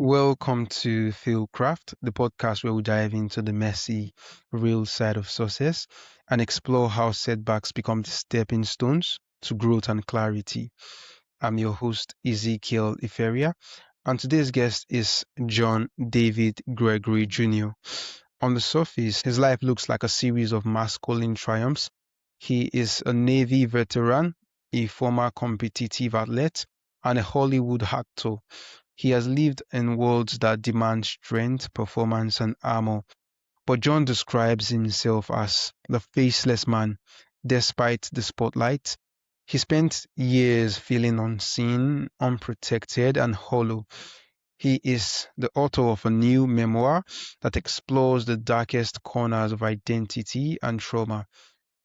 Welcome to FailCraft, the podcast where we dive into the messy, real side of success and explore how setbacks become the stepping stones to growth and clarity. I'm your host, Ezekiel Iferia, and today's guest is John David Gregory Jr. On the surface, his life looks like a series of masculine triumphs. He is a Navy veteran, a former competitive athlete, and a Hollywood actor. He has lived in worlds that demand strength, performance, and armor, but John describes himself as the faceless man. Despite the spotlight, he spent years feeling unseen, unprotected, and hollow. He is the author of a new memoir that explores the darkest corners of identity and trauma.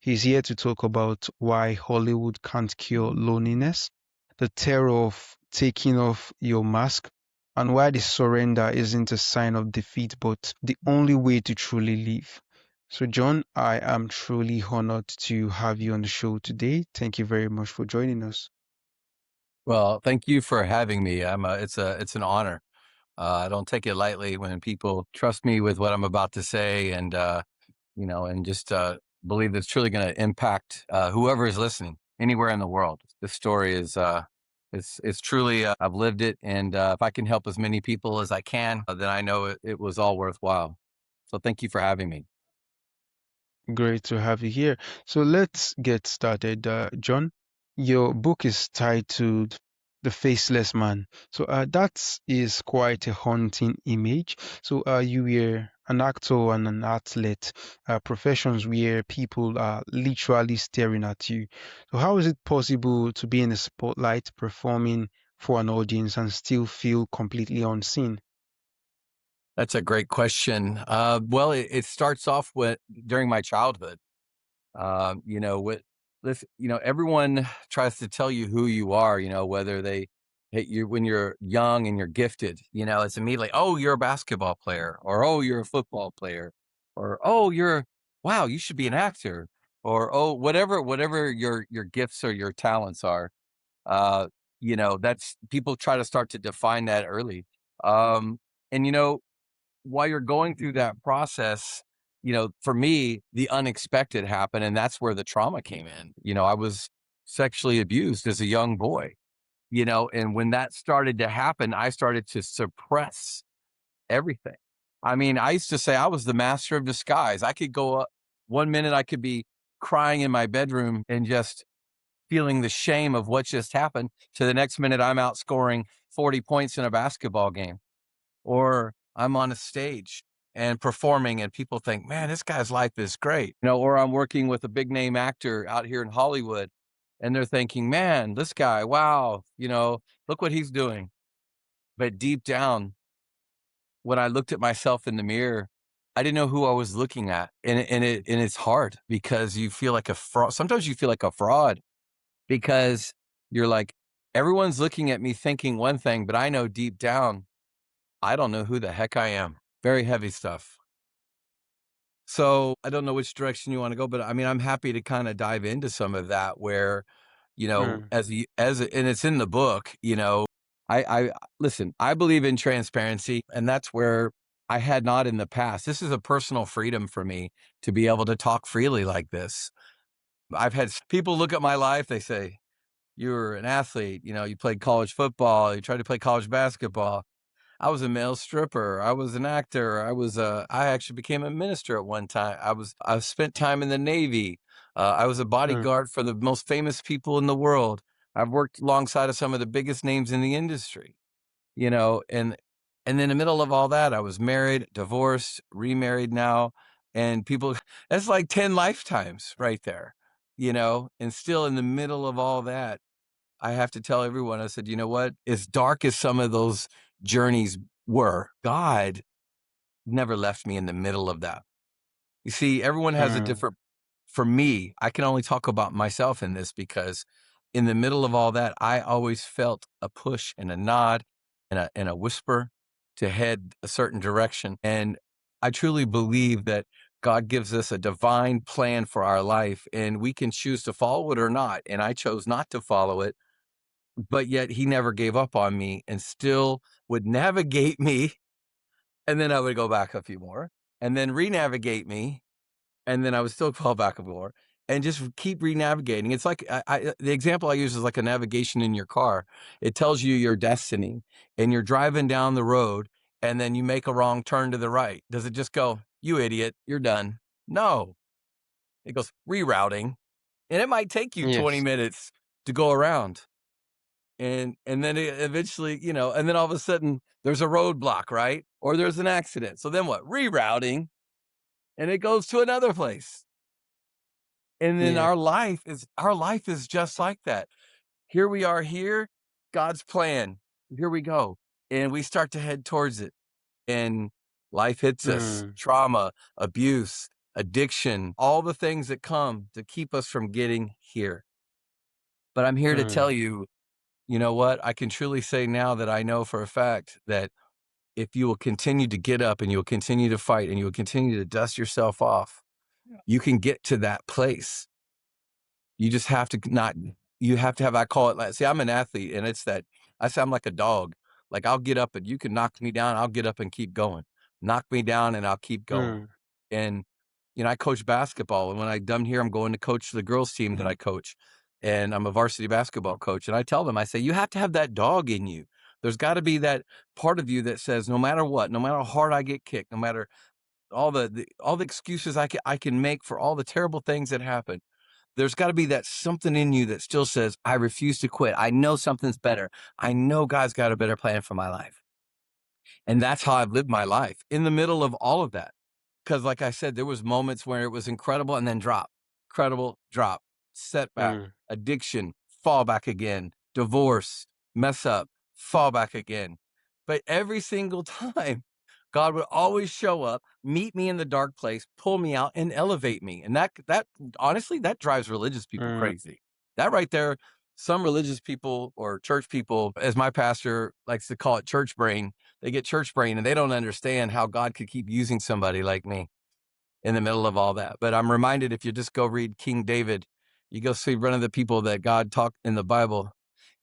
He's here to talk about why Hollywood can't cure loneliness, the terror of taking off your mask, and why the surrender isn't a sign of defeat, but the only way to truly live. So, John, I am truly honored to have you on the show today. Thank you very much for joining us. Well, thank you for having me. It's an honor. I don't take it lightly when people trust me with what I'm about to say, and and just believe that it's truly going to impact whoever is listening anywhere in the world. This story is it's truly I've lived it, and if I can help as many people as I can, then I know it was all worthwhile. So thank you for having me. Great to have you here. So let's get started. John, your book is titled The Faceless Man. So that is quite a haunting image. So you were an actor and an athlete, professions where people are literally staring at you. So how is it possible to be in the spotlight performing for an audience and still feel completely unseen? That's a great question. Well, it starts off with during my childhood. With this, everyone tries to tell you who you are, whether they hit you when you're young and you're gifted, it's immediately, oh, you're a basketball player, or oh, you're a football player, or oh, wow, you should be an actor, or oh, whatever your gifts or your talents are. Uh, that's people try to start to define that early. And while you're going through that process, for me, the unexpected happened, and that's where the trauma came in. I was sexually abused as a young boy, and when that started to happen, I started to suppress everything. I mean, I used to say I was the master of disguise. I could go up 1 minute, I could be crying in my bedroom and just feeling the shame of what just happened, to the next minute, I'm out scoring 40 points in a basketball game, or I'm on a stage and performing and people think, man, this guy's life is great. Or I'm working with a big name actor out here in Hollywood and they're thinking, man, this guy, wow, look what he's doing. But deep down, when I looked at myself in the mirror, I didn't know who I was looking at. And it's hard because you feel like a fraud. Sometimes you feel like a fraud because you're like, everyone's looking at me thinking one thing, but I know deep down, I don't know who the heck I am. Very heavy stuff. So I don't know which direction you want to go, but I mean, I'm happy to kind of dive into some of that where, Mm, and it's in the book, I listen, I believe in transparency, and that's where I had not in the past. This is a personal freedom for me to be able to talk freely like this. I've had people look at my life, they say, you were an athlete, you played college football, you tried to play college basketball. I was a male stripper. I was an actor. I actually became a minister at one time. I spent time in the Navy. I was a mm, bodyguard for the most famous people in the world. I've worked alongside of some of the biggest names in the industry, and in the middle of all that, I was married, divorced, remarried now. And people, that's like 10 lifetimes right there, and still in the middle of all that, I have to tell everyone, I said, you know what? As dark as some of those journeys were, God never left me in the middle of that. You see, everyone has a mm, different, for me, I can only talk about myself in this because in the middle of all that, I always felt a push and a nod and a whisper to head a certain direction. And I truly believe that God gives us a divine plan for our life and we can choose to follow it or not. And I chose not to follow it but yet he never gave up on me and still would navigate me. And then I would go back a few more and then re-navigate me. And then I would still fall back more and just keep re-navigating. It's like the example I use is like a navigation in your car. It tells you your destiny and you're driving down the road and then you make a wrong turn to the right. Does it just go, you idiot, you're done? No, it goes rerouting, and it might take you 20 Yes. minutes to go around. And then it eventually, and then all of a sudden there's a roadblock, right? Or there's an accident. So then what? Rerouting, and it goes to another place. And then Yeah. our life is just like that. Here we are here, God's plan. Here we go. And we start to head towards it. And life hits us, Mm. trauma, abuse, addiction, all the things that come to keep us from getting here. But I'm here to tell Mm. you, you know what? I can truly say now that I know for a fact that if you will continue to get up and you will continue to fight and you will continue to dust yourself off, you can get to that place. You just have to not you have to have, I call it like, see, I'm an athlete and it's that I say I'm like a dog. Like I'll get up and you can knock me down, I'll get up and keep going. Knock me down and I'll keep going. Mm. And I coach basketball, and when I done here, I'm going to coach the girls team that I coach. And I'm a varsity basketball coach. And I tell them, I say, you have to have that dog in you. There's got to be that part of you that says, no matter what, no matter how hard I get kicked, no matter all the excuses I can make for all the terrible things that happen, there's got to be that something in you that still says, I refuse to quit. I know something's better. I know God's got a better plan for my life. And that's how I've lived my life in the middle of all of that. Because like I said, there was moments where it was incredible and then drop, incredible, drop, setback, Mm. addiction, fall back again, divorce, mess up, fall back again. But every single time, God would always show up, meet me in the dark place, pull me out, and elevate me. And that honestly, that drives religious people Mm. crazy. That right there, some religious people or church people, as my pastor likes to call it, church brain, they get church brain and they don't understand how God could keep using somebody like me in the middle of all that. But I'm reminded, if you just go read King David, you go see one of the people that God talked in the Bible.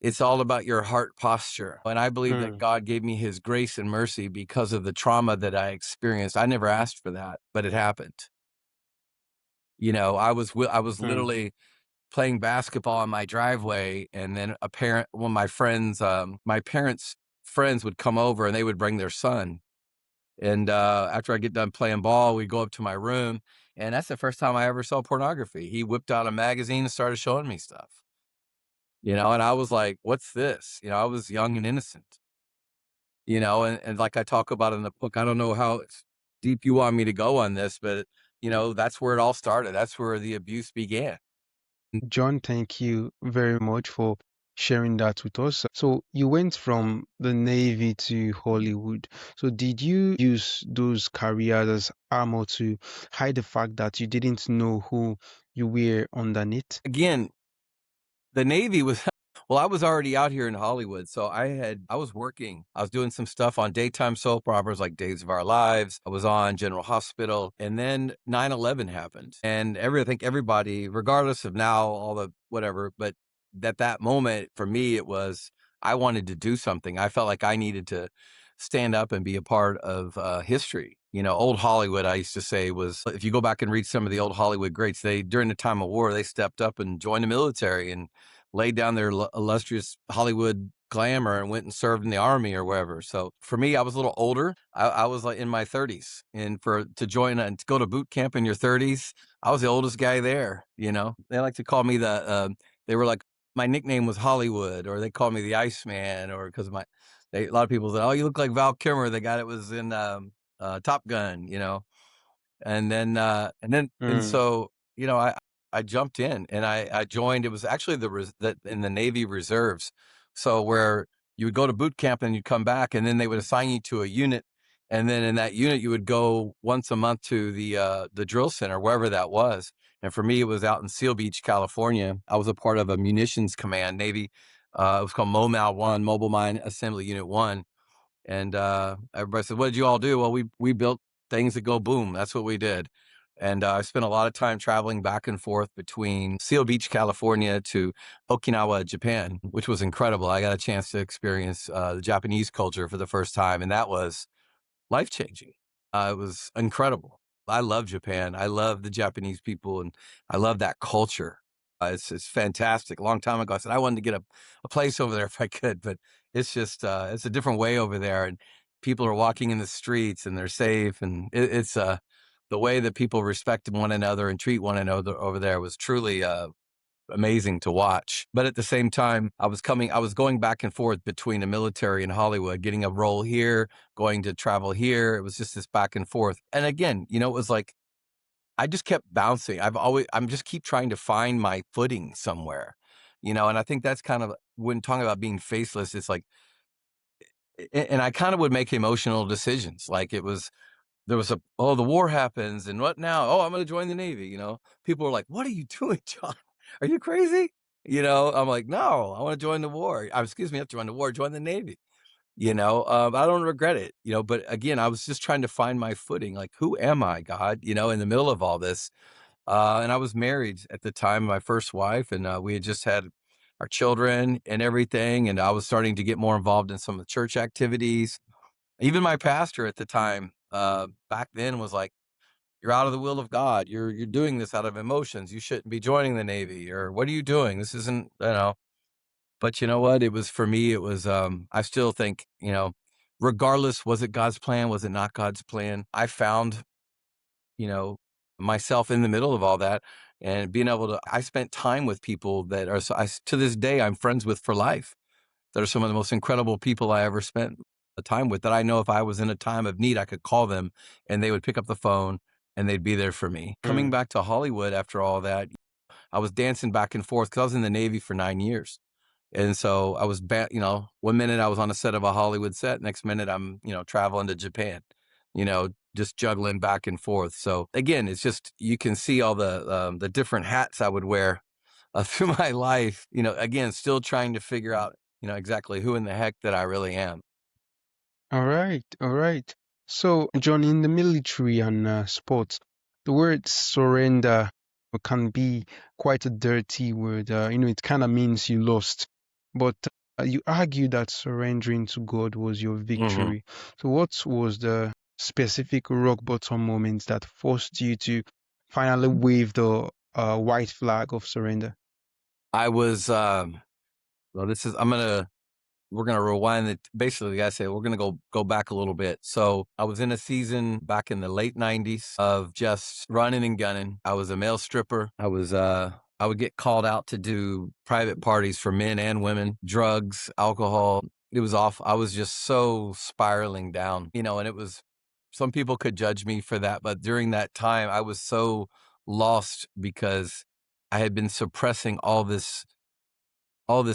It's all about your heart posture. And I believe that Mm. God gave me his grace and mercy because of the trauma that I experienced. I never asked for that, but it happened. I was Mm. literally playing basketball in my driveway, and then one of my friends, my parents' friends would come over and they would bring their son. And after I get done playing ball, we go up to my room, and that's the first time I ever saw pornography. He whipped out a magazine and started showing me stuff, and I was like, "What's this?" I was young and innocent, and like I talk about in the book, I don't know how deep you want me to go on this, but that's where it all started. That's where the abuse began. John, thank you very much for sharing that with us. So you went from the Navy to Hollywood. So did you use those careers as armor to hide the fact that you didn't know who you were underneath? Again, the Navy was well, I was already out here in Hollywood, so I was working. I was doing some stuff on daytime soap operas like Days of Our Lives. I was on General Hospital, and then 9/11 happened. And I think everybody, regardless of now all the whatever, but at that moment for me it was, I wanted to do something. I felt like I needed to stand up and be a part of history. Old Hollywood, I used to say, was, if you go back and read some of the old Hollywood greats, they, during the time of war, they stepped up and joined the military and laid down their illustrious Hollywood glamour and went and served in the army or wherever. So for me, I was a little older. I was like in my 30s, and to join and to go to boot camp in your 30s, I was the oldest guy there. They like to call me they were like, my nickname was Hollywood, or they called me the Iceman, or because a lot of people said, "Oh, you look like Val Kilmer, the guy that was in Top Gun," and Mm. so I jumped in and I joined. It was actually that in the Navy Reserves, so where you would go to boot camp and you'd come back, and then they would assign you to a unit, and then in that unit you would go once a month to the drill center, wherever that was. And for me, it was out in Seal Beach, California. I was a part of a munitions command, Navy. It was called MOMAL 1, Mobile Mine Assembly Unit 1. And everybody said, "What did you all do?" Well, we built things that go boom. That's what we did. And I spent a lot of time traveling back and forth between Seal Beach, California to Okinawa, Japan, which was incredible. I got a chance to experience the Japanese culture for the first time, and that was life changing. It was incredible. I love Japan. I love the Japanese people, and I love that culture. It's fantastic. A long time ago, I said I wanted to get a place over there if I could, but it's just it's a different way over there, and people are walking in the streets and they're safe, and it's the way that people respect one another and treat one another over there was truly amazing to watch. But at the same time, I was going back and forth between the military and Hollywood, getting a role here, going to travel here. It was just this back and forth. And again, it was like I just kept bouncing. I'm just keep trying to find my footing somewhere, and I think that's kind of when talking about being faceless, it's like, and I kind of would make emotional decisions. Like there was oh, the war happens and what now? Oh, I'm going to join the Navy. People were like, what are you doing, John? Are you crazy? I'm like, no, I want to join the war. Excuse me, not join the war, join the Navy. I don't regret it, but again, I was just trying to find my footing. Like, who am I, God, in the middle of all this? And I was married at the time, my first wife, and we had just had our children and everything. And I was starting to get more involved in some of the church activities. Even my pastor at the time, back then was like, "You're out of the will of God. You're doing this out of emotions. You shouldn't be joining the Navy, or what are you doing? This isn't." But you know what? It was for me, it was, I still think, regardless, was it God's plan? Was it not God's plan? I found, you know, myself in the middle of all that and being able to, I spent time with people that are, to this day, I'm friends with for life. That are some of the most incredible people I ever spent a time with, that I know if I was in a time of need, I could call them and they would pick up the phone and they'd be there for me. Coming Mm. back to Hollywood after all that, I was dancing back and forth because I was in the Navy for 9 years. And so I was, one minute I was on a set of a Hollywood set, next minute I'm, traveling to Japan, just juggling back and forth. So again, it's just, you can see all the different hats I would wear through my life, again, still trying to figure out, exactly who in the heck that I really am. All right, all right. So, John, in the military and sports, the word surrender can be quite a dirty word. It kind of means you lost. But you argue that surrendering to God was your hmm victory. So, what was the specific rock bottom moment that forced you to finally wave the white flag of surrender? I was, well, we're gonna rewind it. Basically, like I said, we're gonna go back a little bit. So I was in a season back in the late '90s of just running and gunning. I was a male stripper. I would get called out to do private parties for men and women, drugs, alcohol. It was off. I was just so spiraling down, and it was, some people could judge me for that, but during that time, I was so lost because I had been suppressing all this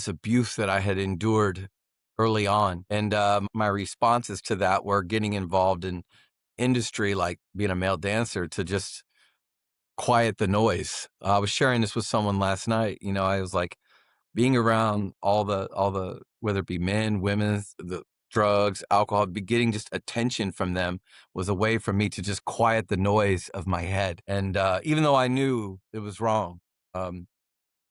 abuse that I had endured early on. And my responses to that were getting involved in industry, like being a male dancer, to just quiet the noise. I was sharing this with someone last night. I was like, being around all the, whether it be men, women, the drugs, alcohol, be getting just attention from them was a way for me to just quiet the noise of my head. And even though I knew it was wrong, um,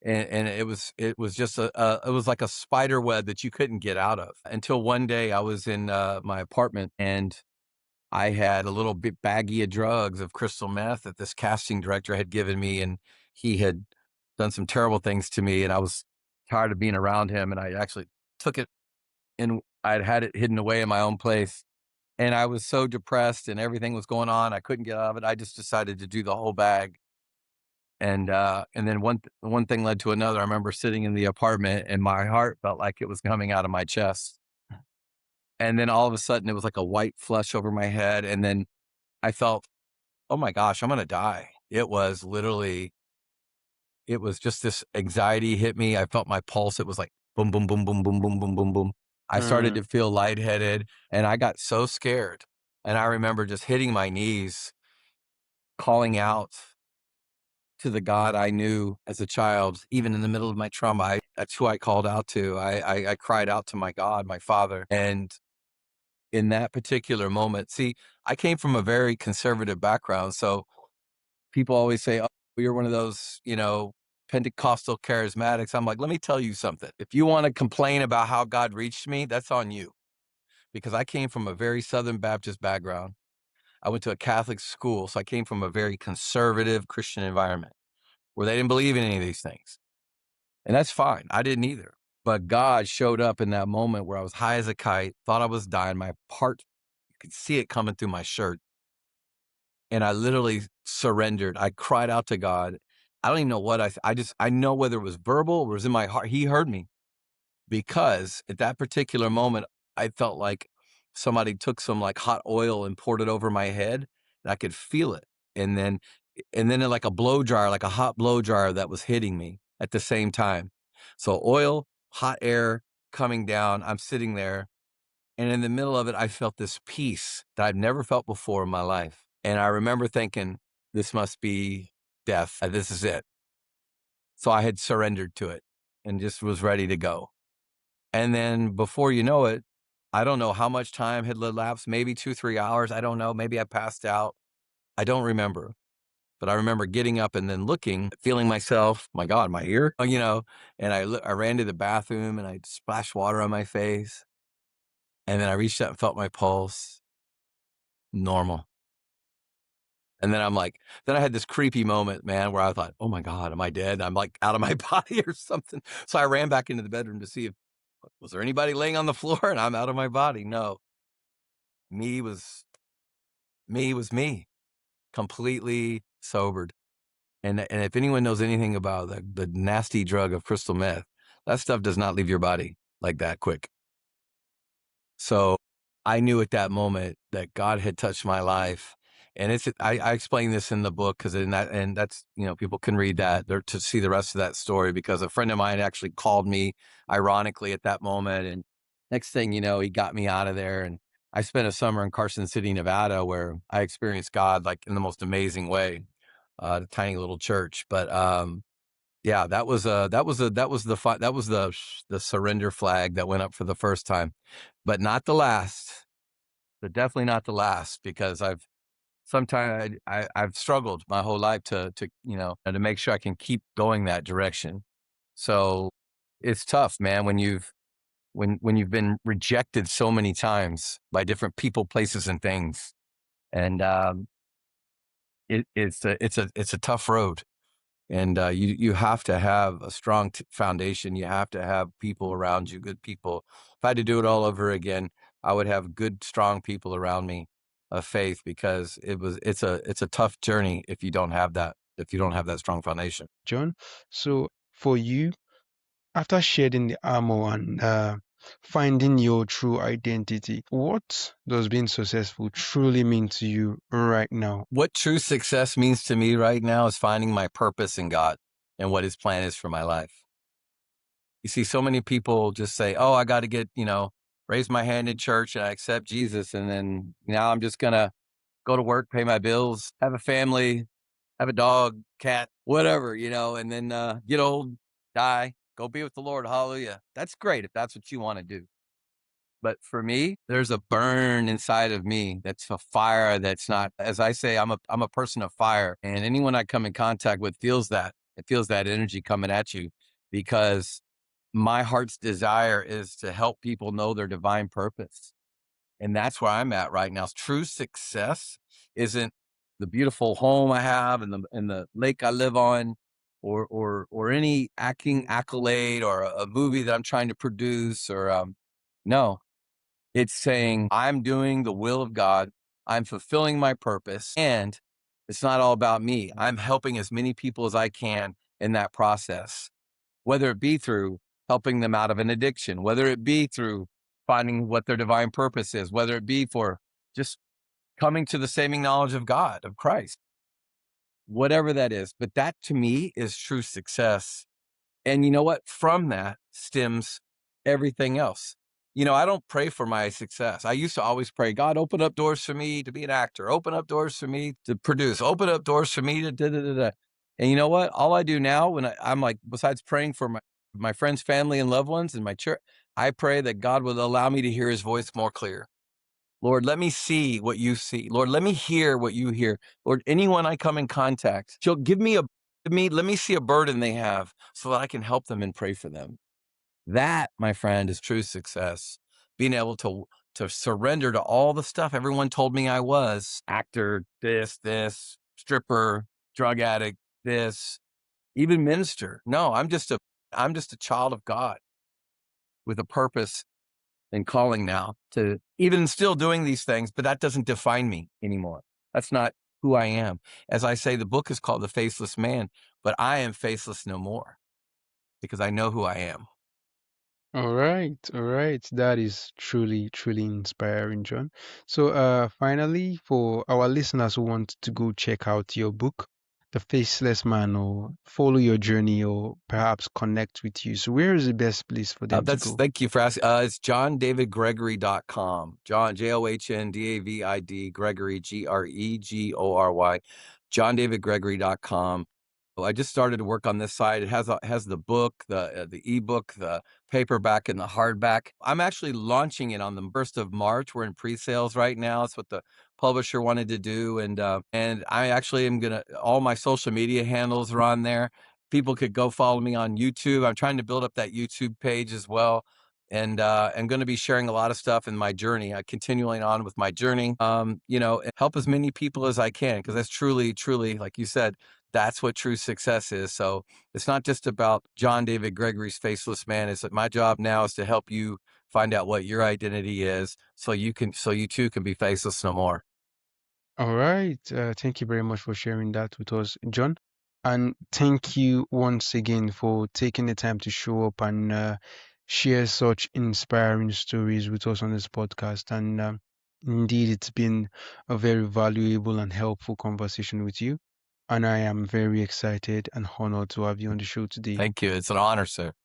and it was just it was like a spider web that you couldn't get out of, until one day I was in my apartment and I had a little bit baggie of drugs, of crystal meth, that this casting director had given me, and he had done some terrible things to me, and I was tired of being around him, and I actually took it, and I'd had it hidden away in my own place, and I was so depressed and everything was going on, I couldn't get out of it. I just decided to do the whole bag. And then one thing led to another. I remember sitting in the apartment and my heart felt like it was coming out of my chest. And then all of a sudden it was like a white flush over my head. And then I felt, oh my gosh, I'm gonna die. It was just this anxiety hit me. I felt my pulse. It was like boom, boom, boom, boom, boom, boom, boom, boom, boom. I started Mm, to feel lightheaded and I got so scared. And I remember just hitting my knees, calling out to the God I knew as a child, even in the middle of my trauma. That's who I called out to. I cried out to my God, my Father. And in that particular moment, see, I came from a very conservative background. So People always say, "Oh, you're one of those, Pentecostal charismatics." I'm like, let me tell you something. If you want to complain about how God reached me, that's on you. Because I came from a very Southern Baptist background. I went to a Catholic school, so I came from a very conservative Christian environment where they didn't believe in any of these things. And that's fine. I didn't either. But God showed up in that moment where I was high as a kite, thought I was dying. My heart, you could see it coming through my shirt. And I literally surrendered. I cried out to God. I don't even know what I know whether it was verbal or it was in my heart. He heard me because at that particular moment, I felt like somebody took some like hot oil and poured it over my head and I could feel it. And then, like a blow dryer, like a hot blow dryer that was hitting me at the same time. So oil, hot air coming down. I'm sitting there. And in the middle of it, I felt this peace that I've never felt before in my life. And I remember thinking, this must be death. This is it. So I had surrendered to it and just was ready to go. And then before you know it, I don't know how much time had elapsed, maybe 2, 3 hours. I don't know. Maybe I passed out. I don't remember. But I remember getting up and then looking, feeling myself, my God, my ear, and I ran to the bathroom and I splashed water on my face. And then I reached out and felt my pulse, normal. And then then I had this creepy moment, man, where I thought, oh my God, am I dead? I'm like out of my body or something. So I ran back into the bedroom to see if, was there anybody laying on the floor and I'm out of my body? No, me was, me, completely sobered. And if anyone knows anything about the nasty drug of crystal meth, that stuff does not leave your body like that quick. So I knew at that moment that God had touched my life. And I explain this in the book because that's, people can read that there to see the rest of that story because a friend of mine actually called me ironically at that moment. And next thing you know, he got me out of there. And I spent a summer in Carson City, Nevada, where I experienced God like in the most amazing way, a tiny little church. But, yeah, that was the surrender flag that went up for the first time, but not the last, but definitely not the last because I've struggled my whole life to make sure I can keep going that direction. So it's tough, man, when you've been rejected so many times by different people, places, and things, and it's a tough road. And you have to have a strong foundation. You have to have people around you, good people. If I had to do it all over again, I would have good, strong people around me of faith because it's a tough journey if you don't have that, strong foundation. John. So for you, after shedding the armor and finding your true identity, what does being successful truly mean to you right now? What true success means to me right now is finding my purpose in God and what his plan is for my life. You see so many people just say, oh, I got to raise my hand in church and I accept Jesus. And then now I'm just going to go to work, pay my bills, have a family, have a dog, cat, whatever, and then get old, die, go be with the Lord. Hallelujah. That's great if that's what you want to do. But for me, there's a burn inside of me that's a fire that's not, as I say, I'm a person of fire. And anyone I come in contact with feels that. It feels that energy coming at you because my heart's desire is to help people know their divine purpose. And that's where I'm at right now. True success isn't the beautiful home I have and the lake I live on or any acting accolade or a movie that I'm trying to produce or no, it's saying I'm doing the will of God. I'm fulfilling my purpose and it's not all about me. I'm helping as many people as I can in that process, whether it be through helping them out of an addiction, whether it be through finding what their divine purpose is, whether it be for just coming to the saving knowledge of God, of Christ, whatever that is. But that to me is true success. And you know what? From that stems everything else. I don't pray for my success. I used to always pray, God, open up doors for me to be an actor, open up doors for me to produce, open up doors for me to da da da da. And you know what? All I do now when I'm like, besides praying for my friends, family, and loved ones in my church, I pray that God will allow me to hear his voice more clear. Lord, let me see what you see. Lord, let me hear what you hear. Lord, anyone I come in contact, she'll give me let me see a burden they have so that I can help them and pray for them. That, my friend, is true success. Being able to surrender to all the stuff everyone told me I was: actor, this, stripper, drug addict, this, even minister. No, I'm just a child of God with a purpose and calling now to even still doing these things, but that doesn't define me anymore. That's not who I am. As I say, the book is called The Faceless Man, but I am faceless no more because I know who I am. All right, all right. That is truly, truly inspiring, John. So, finally, for our listeners who want to go check out your book, The Faceless Man, or follow your journey, or perhaps connect with you, so where is the best place for them to go? Thank you for asking. It's johndavidgregory.com. John, JOHNDAVID, Gregory, GREGORY, johndavidgregory.com. Well, I just started to work on this side. It has the book, the ebook, the paperback, and the hardback. I'm actually launching it on the 1st of March. We're in pre-sales right now. It's what the publisher wanted to do, and I actually am gonna. All my social media handles are on there. People could go follow me on YouTube. I'm trying to build up that YouTube page as well, and I'm going to be sharing a lot of stuff in my journey. Continuing on with my journey, and help as many people as I can, because that's truly, truly, like you said, that's what true success is. So it's not just about John David Gregory's Faceless Man. It's that my job now is to help you find out what your identity is, so you too can be faceless no more. All right. Thank you very much for sharing that with us, John. And thank you once again for taking the time to show up and share such inspiring stories with us on this podcast. And indeed, it's been a very valuable and helpful conversation with you. And I am very excited and honored to have you on the show today. Thank you. It's an honor, sir.